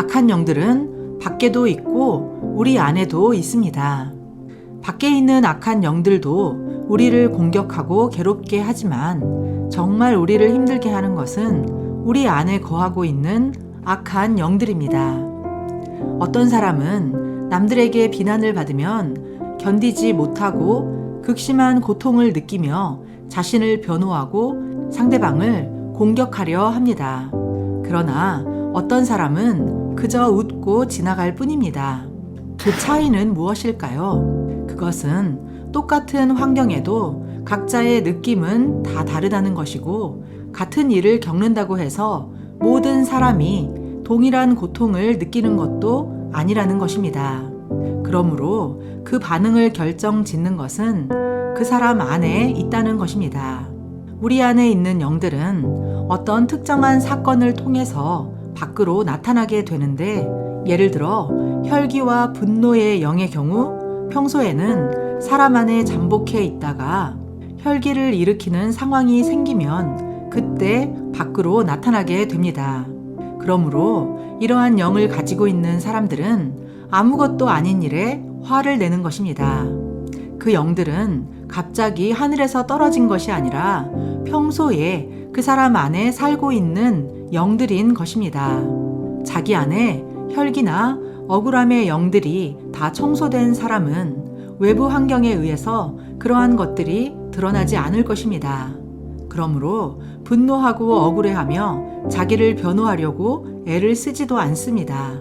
악한 영들은 밖에도 있고 우리 안에도 있습니다. 밖에 있는 악한 영들도 우리를 공격하고 괴롭게 하지만 정말 우리를 힘들게 하는 것은 우리 안에 거하고 있는 악한 영들입니다. 어떤 사람은 남들에게 비난을 받으면 견디지 못하고 극심한 고통을 느끼며 자신을 변호하고 상대방을 공격하려 합니다. 그러나 어떤 사람은 그저 웃고 지나갈 뿐입니다. 그 차이는 무엇일까요? 그것은 똑같은 환경에도 각자의 느낌은 다 다르다는 것이고, 같은 일을 겪는다고 해서 모든 사람이 동일한 고통을 느끼는 것도 아니라는 것입니다. 그러므로 그 반응을 결정짓는 것은 그 사람 안에 있다는 것입니다. 우리 안에 있는 영들은 어떤 특정한 사건을 통해서 밖으로 나타나게 되는데, 예를 들어 혈기와 분노의 영의 경우 평소에는 사람 안에 잠복해 있다가 혈기를 일으키는 상황이 생기면 그때 밖으로 나타나게 됩니다. 그러므로 이러한 영을 가지고 있는 사람들은 아무것도 아닌 일에 화를 내는 것입니다. 그 영들은 갑자기 하늘에서 떨어진 것이 아니라 평소에 그 사람 안에 살고 있는 영들인 것입니다. 자기 안에 혈기나 억울함의 영들이 다 청소된 사람은 외부 환경에 의해서 그러한 것들이 드러나지 않을 것입니다. 그러므로 분노하고 억울해하며 자기를 변호하려고 애를 쓰지도 않습니다.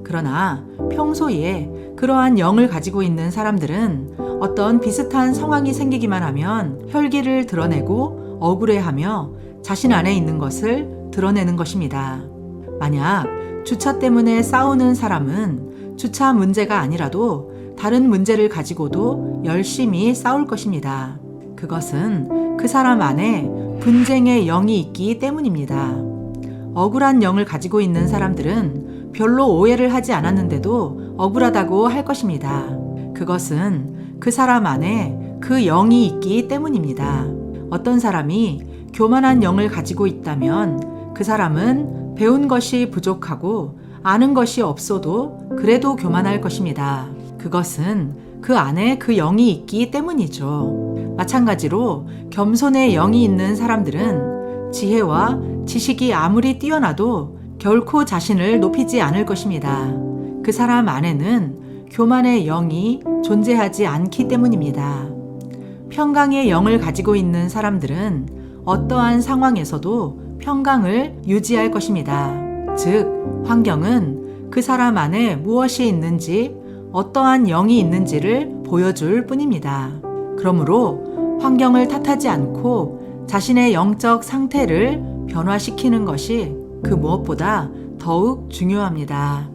그러나 평소에 그러한 영을 가지고 있는 사람들은 어떤 비슷한 상황이 생기기만 하면 혈기를 드러내고 억울해하며 자신 안에 있는 것을 드러내는 것입니다. 만약 주차 때문에 싸우는 사람은 주차 문제가 아니라도 다른 문제를 가지고도 열심히 싸울 것입니다. 그것은 그 사람 안에 분쟁의 영이 있기 때문입니다. 억울한 영을 가지고 있는 사람들은 별로 오해를 하지 않았는데도 억울하다고 할 것입니다. 그것은 그 사람 안에 그 영이 있기 때문입니다. 어떤 사람이 교만한 영을 가지고 있다면 그 사람은 배운 것이 부족하고 아는 것이 없어도 그래도 교만할 것입니다. 그것은 그 안에 그 영이 있기 때문이죠. 마찬가지로 겸손의 영이 있는 사람들은 지혜와 지식이 아무리 뛰어나도 결코 자신을 높이지 않을 것입니다. 그 사람 안에는 교만의 영이 존재하지 않기 때문입니다. 평강의 영을 가지고 있는 사람들은 어떠한 상황에서도 평강을 유지할 것입니다. 즉, 환경은 그 사람 안에 무엇이 있는지, 어떠한 영이 있는지를 보여줄 뿐입니다. 그러므로 환경을 탓하지 않고 자신의 영적 상태를 변화시키는 것이 그 무엇보다 더욱 중요합니다.